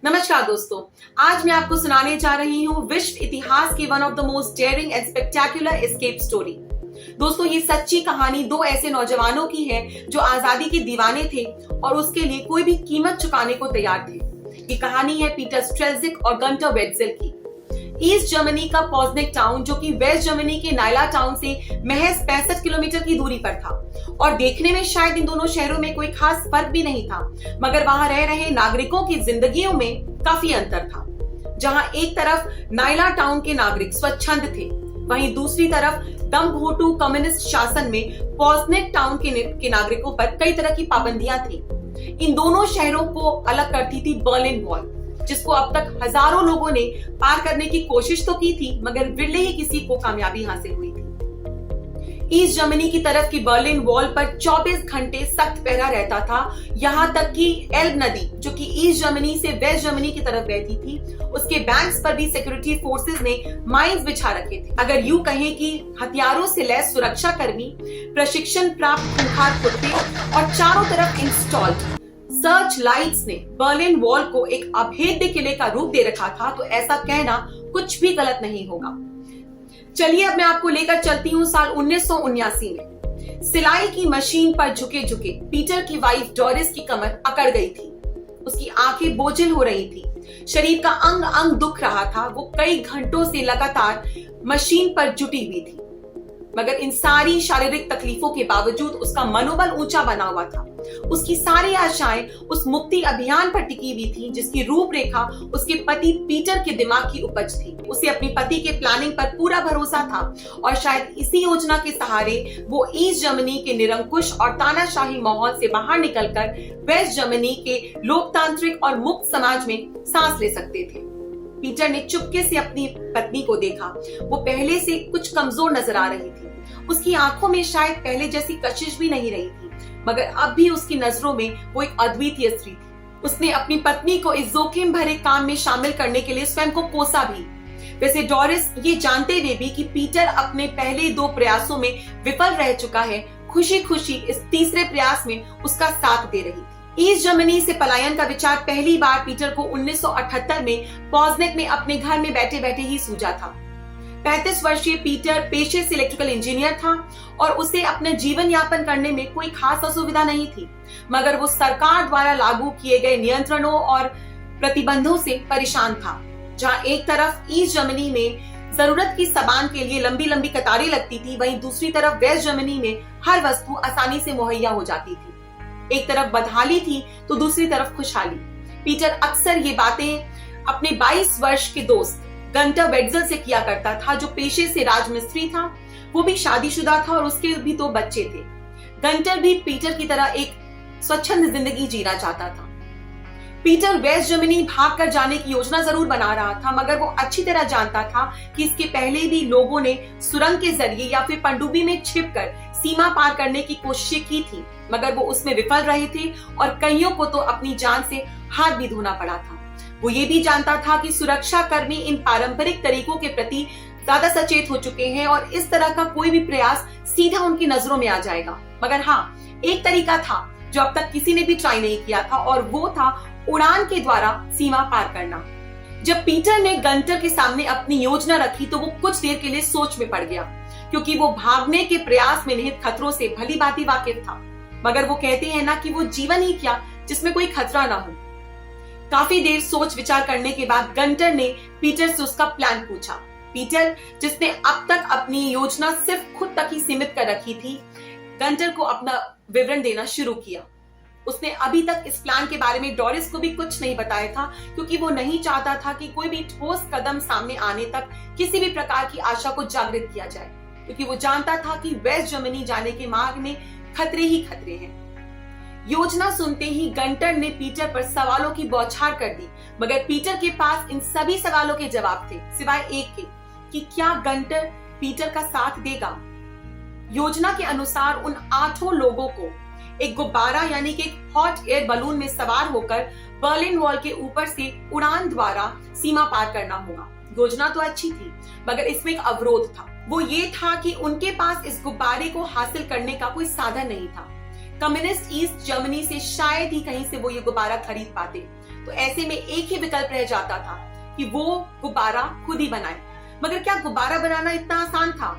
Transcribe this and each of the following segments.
नमस्कार दोस्तों, आज मैं आपको सुनाने जा रही हूँ विश्व इतिहास की one of the most daring and spectacular escape story. दोस्तों, ये सच्ची कहानी दो ऐसे नौजवानों की है जो आजादी के दीवाने थे और उसके लिए कोई भी कीमत चुकाने को तैयार थे। ये कहानी है पीटर स्ट्रेलजिक और गंटर वेट्जेल की। ईस्ट जर्मनी का पॉज़नेक टाउन, जो कि वेस्ट जर्मनी के नाइला टाउन से महज 65 किलोमीटर की दूरी पर था और देखने में शायद इन दोनों शहरों में कोई खास फर्क भी नहीं था, मगर वहां रह रहे नागरिकों की जिंदगियों में काफी अंतर था। जहां एक तरफ नाइला टाउन के नागरिक स्वच्छंद थे, वहीं दूसरी तरफ दम्भोटू कम्युनिस्ट शासन में पॉज़नेक टाउन के नागरिकों पर कई तरह की पाबंदियां थी। इन दोनों शहरों को अलग करती थी बर्लिन वॉल, जिसको अब तक हजारों लोगों ने पार करने की कोशिश तो की थी, मगर विरले ही किसी को कामयाबी हासिल हुई थी। ईस्ट जर्मनी की तरफ की बर्लिन वॉल पर 24 घंटे सख्त पहरा रहता था। यहाँ तक कि एल्ब नदी, जो कि ईस्ट जर्मनी से वेस्ट जर्मनी की तरफ बहती थी, उसके बैंक्स पर भी सिक्योरिटी फोर्सेस ने माइंस बिछा रखे थे। अगर यूं कहें कि हथियारों से लैस सुरक्षा कर्मी, प्रशिक्षण प्राप्त खूंखार कुत्ते और चारों तरफ इंस्टॉल्ड सर्च लाइट्स ने बर्लिन वॉल को एक अभेद्य किले का रूप दे रखा था, तो ऐसा कहना कुछ भी गलत नहीं होगा। चलिए अब मैं आपको लेकर चलती हूँ साल 1979 में। सिलाई की मशीन पर झुके झुके पीटर की वाइफ डोरिस की कमर अकड़ गई थी। उसकी आंखें बोझिल हो रही थी, शरीर का अंग अंग दुख रहा था। वो कई घंटों से लगातार मशीन पर जुटी हुई थी, मगर इन सारी शारीरिक तकलीफों के बावजूद उसका मनोबल ऊंचा बना हुआ था। उसकी सारी आशाएं उस मुक्ति अभियान पर टिकी हुई थी, जिसकी रूपरेखा उसके पति पीटर के दिमाग की उपज थी। उसे अपने पति के प्लानिंग पर पूरा भरोसा था और शायद इसी योजना के सहारे वो ईस्ट जर्मनी के निरंकुश और तानाशाही माहौल से बाहर निकलकर वेस्ट जर्मनी के लोकतांत्रिक और मुक्त समाज में सांस ले सकते थे। पीटर ने चुपके से अपनी पत्नी को देखा। वो पहले से कुछ कमजोर नजर आ रही थी। उसकी आंखों में शायद पहले जैसी कशिश भी नहीं रही थी, मगर अब भी उसकी नजरों में वो एक अद्वितीय स्त्री थी। उसने अपनी पत्नी को इस जोखिम भरे काम में शामिल करने के लिए स्वयं को कोसा भी। वैसे डोरिस ये जानते हुए भी कि पीटर अपने पहले 2 प्रयासों में विफल रह चुका है, खुशी खुशी इस तीसरे प्रयास में उसका साथ दे रही थी। ईस्ट जर्मनी से पलायन का विचार पहली बार पीटर को 1978 में पॉज़नेक में अपने घर में बैठे बैठे ही सूझा था। 35 वर्षीय पीटर पेशे से इलेक्ट्रिकल इंजीनियर था और उसे अपने जीवन यापन करने में कोई खास असुविधा नहीं थी, मगर वो सरकार द्वारा लागू किए गए नियंत्रणों और प्रतिबंधों से परेशान था। जहां एक तरफ ईस्ट जर्मनी में जरूरत की सामान के लिए लंबी लंबी कतारें लगती थी, वहीं दूसरी तरफ वेस्ट जर्मनी में हर वस्तु आसानी से मुहैया हो जाती थी। एक तरफ बदहाली थी तो दूसरी तरफ खुशहाली। पीटर अक्सर ये बातें अपने 22 वर्ष के दोस्त गंटर वेट्जेल से किया करता था, जो पेशे से राजमिस्त्री था। वो भी शादीशुदा था और उसके भी 2 बच्चे थे। गंटर भी पीटर की तरह एक स्वच्छंद जिंदगी जीना चाहता था। पीटर वेस्ट जर्मनी भाग कर जाने की योजना जरूर बना रहा था, मगर वो अच्छी तरह जानता था कि इसके पहले भी लोगों ने सुरंग के जरिए या फिर पनडुब्बी में छिपकर सीमा पार करने की कोशिशें की थी, मगर वो उसमें विफल रहे थे और कईयों को तो अपनी जान से हाथ भी धोना पड़ा था। वो ये भी जानता था कि सुरक्षा कर्मी इन पारंपरिक तरीकों के प्रति ज्यादा सचेत हो चुके हैं और इस तरह का कोई भी प्रयास सीधा उनकी नजरों में आ जाएगा। मगर हाँ, एक तरीका था जो अब तक किसी ने भी ट्राई नहीं किया था, और वो था उड़ान के द्वारा सीमा पार करना। जब पीटर ने गंटर के सामने अपनी योजना रखी तो वो कुछ देर के लिए सोच में पड़ गया, क्योंकि वो भागने के प्रयास में निहित खतरों से भली भांति वाकिफ था। मगर वो कहते हैं ना कि वो जीवन ही क्या जिसमें कोई खतरा ना हो। काफी देर सोच विचार करने के बाद गंटर ने पीटर से उसका प्लान पूछा। पीटर, जिसने अब तक अपनी योजना सिर्फ खुद तक ही सीमित कर रखी थी, गंटर को अपना विवरण देना शुरू किया। उसने अभी तक इस प्लान के बारे में डोरिस को भी कुछ नहीं बताया था, क्योंकि वो नहीं चाहता था कि कोई भी ठोस कदम सामने आने तक किसी भी प्रकार की आशा को जागृत किया जाए, क्योंकि वो जानता था कि वेस्ट जर्मनी जाने के मार्ग में खतरे ही खतरे हैं। योजना सुनते ही गंटर ने पीटर पर सवालों की बौछार कर दी, मगर पीटर के पास इन सभी सवालों के जवाब थे, सिवाय एक के कि क्या गंटर पीटर का साथ देगा। योजना के अनुसार उन 8 लोगों को एक गुब्बारा यानी कि एक हॉट एयर बलून में सवार होकर बर्लिन वॉल के ऊपर से उड़ान द्वारा सीमा पार करना होगा। योजना तो अच्छी थी, मगर इसमें एक अवरोध था। वो ये था कि उनके पास इस गुब्बारे को हासिल करने का कोई साधन नहीं था। कम्युनिस्ट ईस्ट जर्मनी से शायद ही कहीं से वो ये गुब्बारा खरीद पाते। तो ऐसे में एक ही विकल्प रह जाता था कि वो गुब्बारा खुद ही बनाए। मगर क्या गुब्बारा बनाना इतना आसान था?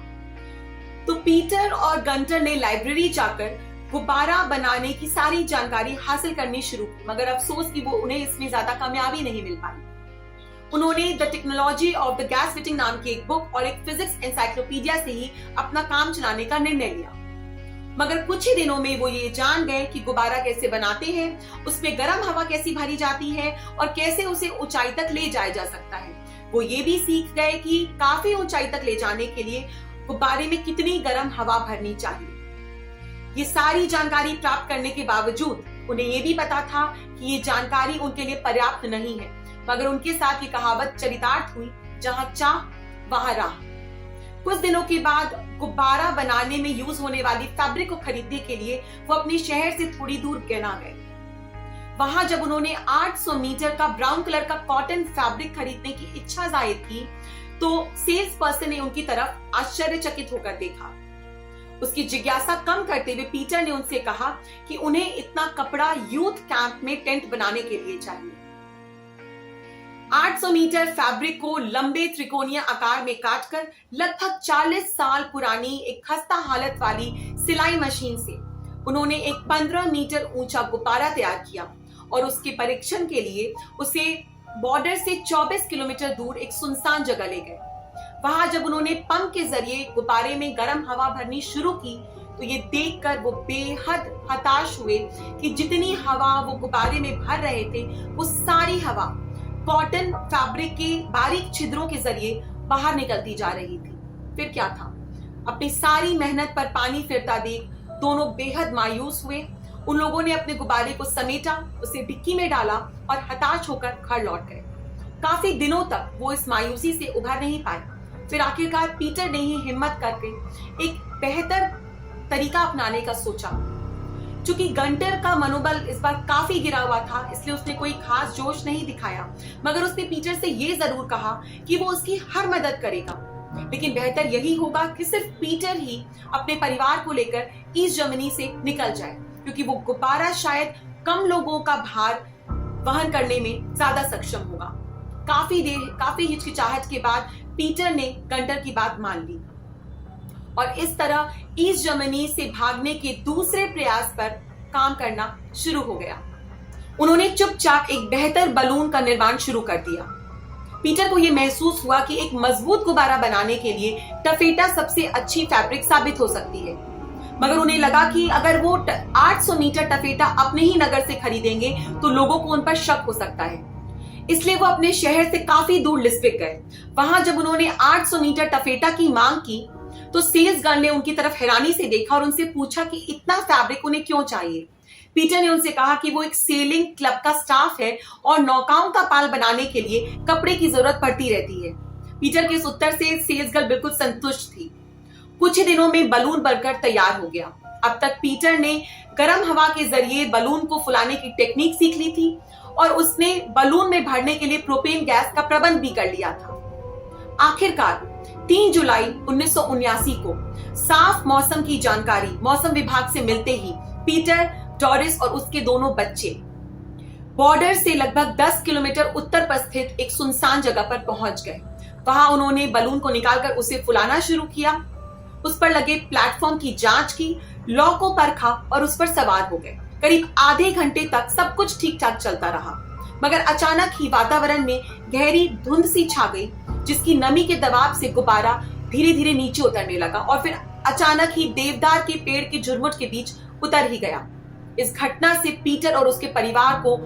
तो पीटर और गंटर ने लाइब्रेरी जाकर गुब्बारा बनाने की सारी जानकारी हासिल करनी शुरू की, मगर अफसोस कि वो उन्हें इसमें ज्यादा कामयाबी नहीं मिल पाई। उन्होंने the technology of the gas fitting नाम की एक बुक और एक फिजिक्स एनसाइक्लोपीडिया से ही अपना काम चलाने का निर्णय लिया। मगर कुछ ही दिनों में वो ये जान गए कि गुब्बारा कैसे बनाते हैं, उसमें गर्म हवा कैसी भरी जाती है और कैसे उसे ऊंचाई तक ले जाया जा सकता है। वो ये भी सीख गए कि काफी ऊंचाई तक ले जाने के लिए गुब्बारे में कितनी गर्म हवा भरनी चाहिए। ये सारी जानकारी प्राप्त करने के बावजूद उन्हें ये भी पता था कि ये जानकारी उनके लिए पर्याप्त नहीं है, मगर उनके साथ ये कहावत चरितार्थ हुई, जहां चाह वहां राह। कुछ दिनों के बाद गुब्बारा बनाने में यूज होने वाली फैब्रिक को खरीदने के लिए वो अपने शहर से थोड़ी दूर गना गए। वहां जब उन्होंने 800 मीटर का ब्राउन कलर का कॉटन फैब्रिक खरीदने की इच्छा जाहिर की, तो सेल्स पर्सन ने उनकी तरफ आश्चर्यचकित होकर देखा। उसकी जिज्ञासा कम करते हुए पीटर ने उनसे कहा कि उन्हें इतना कपड़ा यूथ कैंप में टेंट बनाने के लिए चाहिए। 800 मीटर फैब्रिक को लंबे त्रिकोणीय आकार में काटकर लगभग 40 साल पुरानी एक खस्ता हालत वाली सिलाई मशीन से उन्होंने एक 15 मीटर ऊंचा गुब्बारा तैयार किया और उसके परीक्षण के लिए उसे बॉर्डर से 24 किलोमीटर दूर एक सुनसान जगह ले गए। वहां जब उन्होंने पंप के जरिए गुब्बारे में गर्म हवा भरनी शुरू की, तो ये देखकर वो बेहद हताश हुए कि जितनी हवा वो गुब्बारे में भर रहे थे, वो सारी हवा कॉटन फैब्रिक के बारीक छिद्रों के जरिए बाहर निकलती जा रही थी। फिर क्या था? अपनी सारी मेहनत पर पानी फिरता देख दोनों बेहद मायूस हुए। उन लोगों ने अपने गुब्बारे को समेटा, उसे डिक्की में डाला और हताश होकर घर लौट गए। काफी दिनों तक वो इस मायूसी से उभर नहीं पाए। फिर आखिरकार पीटर ने ही हिम्मत करके एक बेहतर तरीका अपनाने का सोचा। चूंकि गंटर का मनोबल इस बार काफी गिरा हुआ था, इसलिए उसने कोई खास जोश नहीं दिखाया, मगर उसने पीटर से ये जरूर कहा कि वो उसकी हर मदद करेगा, लेकिन बेहतर यही होगा कि सिर्फ पीटर ही अपने परिवार को लेकर ईस्ट जर्मनी से निकल जाए, क्योंकि वो गुब्बारा शायद कम लोगों का भार वहन करने में ज्यादा सक्षम होगा। काफी हिचकिचाहट के बाद पीटर ने गंटर की बात मान ली और इस तरह ईस्ट जर्मनी से भागने के दूसरे प्रयास पर काम करना शुरू हो गया। उन्होंने चुपचाप एक बेहतर बलून का निर्माण शुरू कर दिया। पीटर को यह महसूस हुआ कि एक मजबूत गुब्बारा बनाने के लिए टफेटा सबसे अच्छी फैब्रिक साबित हो सकती है, मगर उन्हें लगा कि अगर वो 800 मीटर टफेटा अपने ही नगर से खरीदेंगे तो लोगों को उन पर शक हो सकता है। इसलिए वो अपने शहर से काफी दूर लिस्बिक गए। वहां जब उन्होंने 800 मीटर टफेटा की मांग की, तो सेल्स गर्ल ने उनकी तरफ हैरानी से देखा और उनसे पूछा कि इतना फैब्रिक उन्हें क्यों चाहिए। पीटर ने उनसे कहा कि वो एक सेलिंग क्लब का स्टाफ है और नौकाओं का पाल बनाने के लिए कपड़े की जरूरत पड़ती रहती है। पीटर के इस उत्तर से सेल्स गर्ल बिल्कुल संतुष्ट थी। कुछ ही दिनों में बलून बनकर तैयार हो गया। अब तक पीटर ने गर्म हवा के जरिए बलून को फुलाने की टेक्निक सीख ली थी और उसने बलून में भरने के लिए प्रोपेन गैस का प्रबंध भी कर लिया था। आखिरकार 3 जुलाई 1979 को साफ मौसम की जानकारी मौसम विभाग से मिलते ही पीटर, डोरिस और उसके दोनों बच्चे बॉर्डर से लगभग 10 किलोमीटर उत्तर पर स्थित एक सुनसान जगह पर पहुंच गए। वहां उन्होंने बलून को निकालकर उसे फुलाना शुरू किया, उस पर लगे प्लेटफॉर्म की जांच की, लॉ को परखा और उस पर सवार हो गए। करीब आधे घंटे तक सब कुछ ठीक ठाक चलता रहा, मगर अचानक ही वातावरण में गहरी धुंध सी छा गई, जिसकी नमी के दबाव से गुब्बारा धीरे धीरे नीचे उतरने लगा और फिर अचानक ही देवदार के पेड़ के झुरमुट के बीच उतर ही गया। इस घटना से पीटर और उसके परिवार को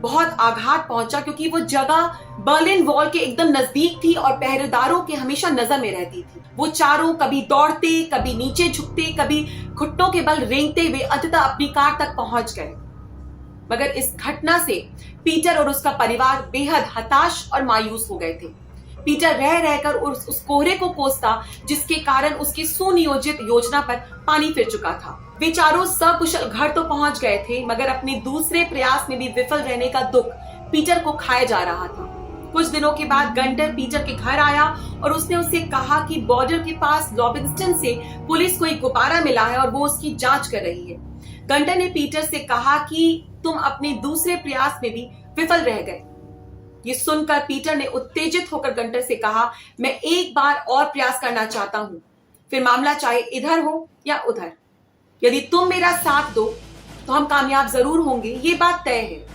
बहुत आघात पहुंचा, क्योंकि वो जगह बर्लिन वॉल के एकदम नजदीक थी और पहरेदारों के हमेशा नजर में रहती थी। वो चारों कभी दौड़ते, कभी नीचे झुकते, कभी घुटनों के बल रेंगते हुए अंततः अपनी कार तक पहुंच गए। मगर इस घटना से पीटर और उसका परिवार बेहद हताश और मायूस हो गए थे। पीटर रह रहकर उस कोहरे को कोसता, जिसके कारण उसकी सुनियोजित योजना पर पानी फिर चुका था। वे चारों सकुशल घर तो पहुंच गए थे, मगर अपने दूसरे प्रयास में भी विफल रहने का दुख पीटर को खाया जा रहा था। कुछ दिनों के बाद गंटर पीटर के घर आया और उसने उसे कहा कि बॉर्डर के पास लॉबिंगस्टन से पुलिस को एक गुब्बारा मिला है और वो उसकी जांच कर रही है। गंटर ने पीटर से कहा कि तुम अपने दूसरे प्रयास में भी विफल रह गए। ये सुनकर पीटर ने उत्तेजित होकर गंटर से कहा, मैं एक बार और प्रयास करना चाहता हूं, फिर मामला चाहे इधर हो या उधर। यदि तुम मेरा साथ दो तो हम कामयाब जरूर होंगे, ये बात तय है।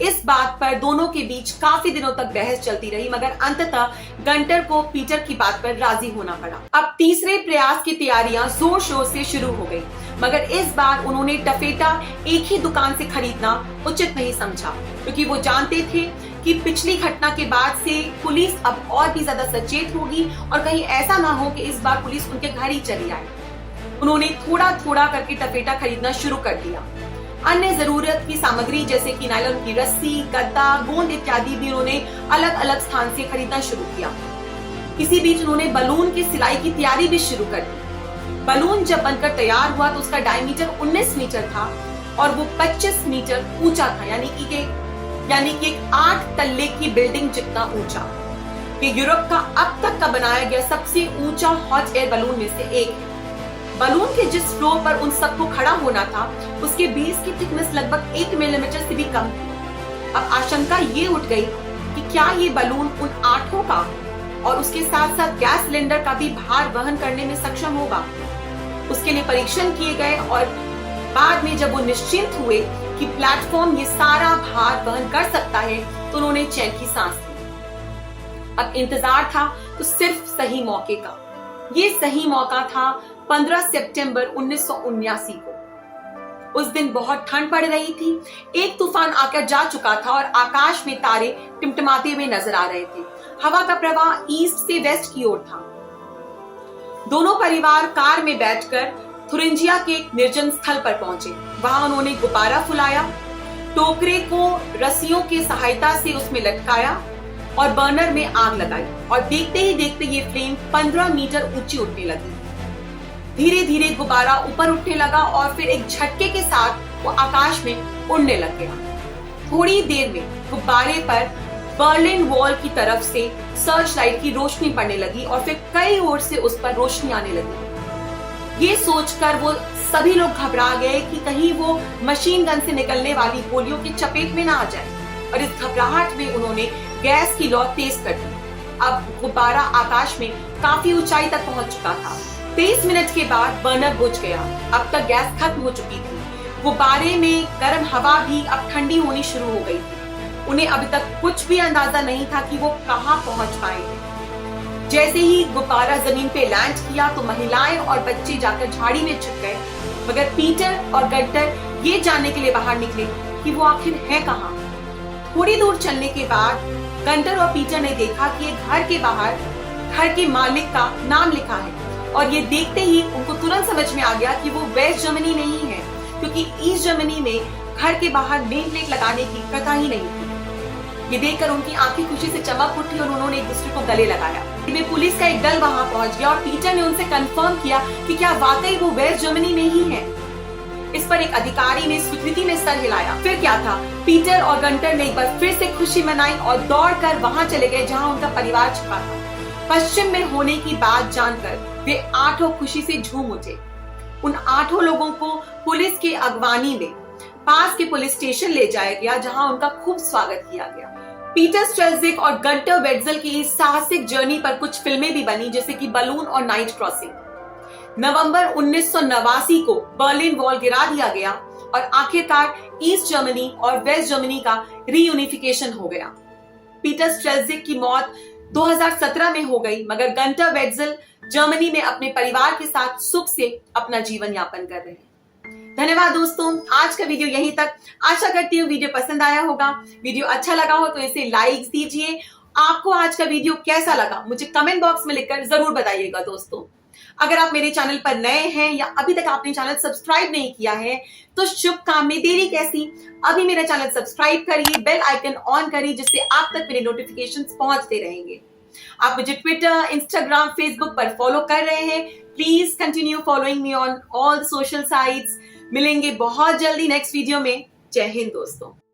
इस बात पर दोनों के बीच काफी दिनों तक बहस चलती रही, मगर अंततः गंटर को पीटर की बात पर राजी होना पड़ा। अब तीसरे प्रयास की तैयारियां जोर शोर से शुरू हो गई, मगर इस बार उन्होंने टफेटा एक ही दुकान से खरीदना उचित नहीं समझा, क्योंकि वो जानते थे कि पिछली घटना के बाद से पुलिस अब और भी ज्यादा सचेत होगी और कहीं ऐसा ना हो कि इस बार पुलिस उनके घर ही चली आए। उन्होंने थोड़ा थोड़ा करके टफेटा खरीदना शुरू कर दिया। अन्य जरूरत की सामग्री जैसे कि नायलॉन की रस्सी, गद्दा, गोंद इत्यादि भी उन्होंने अलग अलग स्थान से खरीदना शुरू किया। इसी बीच उन्होंने बलून की सिलाई की तैयारी भी शुरू कर दी। बलून जब बनकर तैयार हुआ तो उसका डायमीटर 19 मीटर था और वो 25 मीटर ऊंचा था, यानी कि एक 8 तल्ले की बिल्डिंग जितना ऊंचा। ये यूरोप का अब तक का बनाया गया सबसे ऊंचा हॉट एयर बलून में से एक है। बलून के जिस फ्लोर पर उन सबको खड़ा होना था उसके बेस की थिकनेस लगभग 1 मिलीमीटर से भी कम थी। अब आशंका ये उठ गई कि क्या ये बलून उन 8 का और उसके साथ साथ गैस सिलेंडर का भी भार वहन करने में सक्षम होगा। उसके लिए परीक्षण किए गए और बाद में जब वो निश्चिंत हुए कि प्लेटफॉर्म ये सारा भार वहन कर सकता है तो उन्होंने चैन की सांस ली। अब इंतजार था तो सिर्फ सही मौके का। ये सही मौका था 15 सितंबर 1979 को। उस दिन बहुत ठंड पड़ रही थी। एक तूफान आकर जा चुका था और आकाश में तारे टिमटिमाते हुए नजर आ रहे थे। हवा का प्रवाह ईस्ट से वेस्ट की ओर था। दोनों परिवार कार में बैठकर थुरिंजिया के एक निर्जन स्थल पर पहुंचे। वहां उन्होंने गुब्बारा फुलाया, टोकरे को रस्सियों की सहायता से उसमें लटकाया और बर्नर में आग लगाई और देखते ही देखते ये फ्लेम 15 मीटर ऊंची उठने लगी। धीरे धीरे गुब्बारा ऊपर उठने लगा और फिर एक झटके के साथ वो आकाश में उड़ने लग गया। थोड़ी देर में गुब्बारे पर बर्लिन वॉल की तरफ से सर्च लाइट की रोशनी पड़ने लगी और फिर कई ओर से उस पर रोशनी आने लगी। ये सोचकर वो सभी लोग घबरा गए कि कहीं वो मशीन गन से निकलने वाली गोलियों की चपेट में ना आ जाए, और इस घबराहट में उन्होंने गैस की लौ तेज कर दी। अब गुब्बारा आकाश में काफी ऊंचाई तक पहुंच चुका था। 23 मिनट के बाद बर्नर बुझ गया। अब तक गैस खत्म हो चुकी थी। गुब्बारे में गर्म हवा भी अब ठंडी होनी शुरू हो गई थी। उन्हें अभी तक कुछ भी अंदाजा नहीं था कि वो कहां पहुंच पाएंगे। जैसे ही गुब्बारा जमीन पे लैंड किया तो महिलाएं और बच्चे जाकर झाड़ी में छुप गए, मगर पीटर और गंटर ये जानने के लिए बाहर निकले कि वो आखिर है कहां। थोड़ी दूर चलने के बाद गंटर और पीटर ने देखा कि एक घर के बाहर घर के मालिक का नाम लिखा है, और ये देखते ही उनको तुरंत समझ में आ गया कि वो वेस्ट जर्मनी नहीं है, क्योंकि ईस्ट जर्मनी में घर के बाहर नेम प्लेट लगाने की प्रथा ही नहीं थी। ये देखकर उनकी आंखें खुशी से चमक उठी और उन्होंने एक दूसरे को गले लगाया। पुलिस का एक दल वहां पहुंच गया और पीटर ने उनसे कंफर्म किया कि क्या वाकई वो वेस्ट जर्मनी में ही है। इस पर एक अधिकारी ने स्वीकृति में सर हिलाया। फिर क्या था, पीटर और गंटर ने एक बार फिर से खुशी मनाई और दौड़कर वहां चले गए जहां उनका परिवार छिपा था। पश्चिम में होने की बात जानकर वे 8 खुशी से झूम उठे। उन 8 लोगों को पुलिस की अगवानी में पास के पुलिस स्टेशन ले जाया गया, जहां उनका खूब स्वागत किया गया। पीटर स्ट्रेल्जिक और गंटर वेट्जेल की इस साहसिक जर्नी पर कुछ फिल्में भी बनी, जैसे कि बलून और नाइट क्रॉसिंग। नवंबर 1989 को बर्लिन वॉल गिरा दिया गया और आखिरकार ईस्ट जर्मनी और वेस्ट जर्मनी का रीयूनिफिकेशन हो गया। पीटर स्ट्रेल्जिक की मौत 2017 में हो गई, मगर गंटर वेट्जेल जर्मनी में अपने परिवार के साथ सुख से अपना जीवन यापन कर रहे हैं। धन्यवाद दोस्तों, आज का वीडियो यहीं तक। आशा करती हूँ वीडियो पसंद आया होगा। वीडियो अच्छा लगा हो तो इसे लाइक दीजिए। आपको आज का वीडियो कैसा लगा मुझे कमेंट बॉक्स में लिखकर जरूर बताइएगा दोस्तों। अगर आप मेरे चैनल पर नए हैं या अभी तक आपने चैनल सब्सक्राइब नहीं किया है तो शुभ काम में देरी कैसी, अभी मेरा चैनल सब्सक्राइब करिए, बेल आइकन ऑन करिए, जिससे आप तक मेरे नोटिफिकेशंस पहुंचते रहेंगे। आप मुझे ट्विटर, इंस्टाग्राम, फेसबुक पर फॉलो कर रहे हैं। Please continue following me on all social sites. मिलेंगे बहुत जल्दी नेक्स्ट वीडियो में। जय हिंद दोस्तों।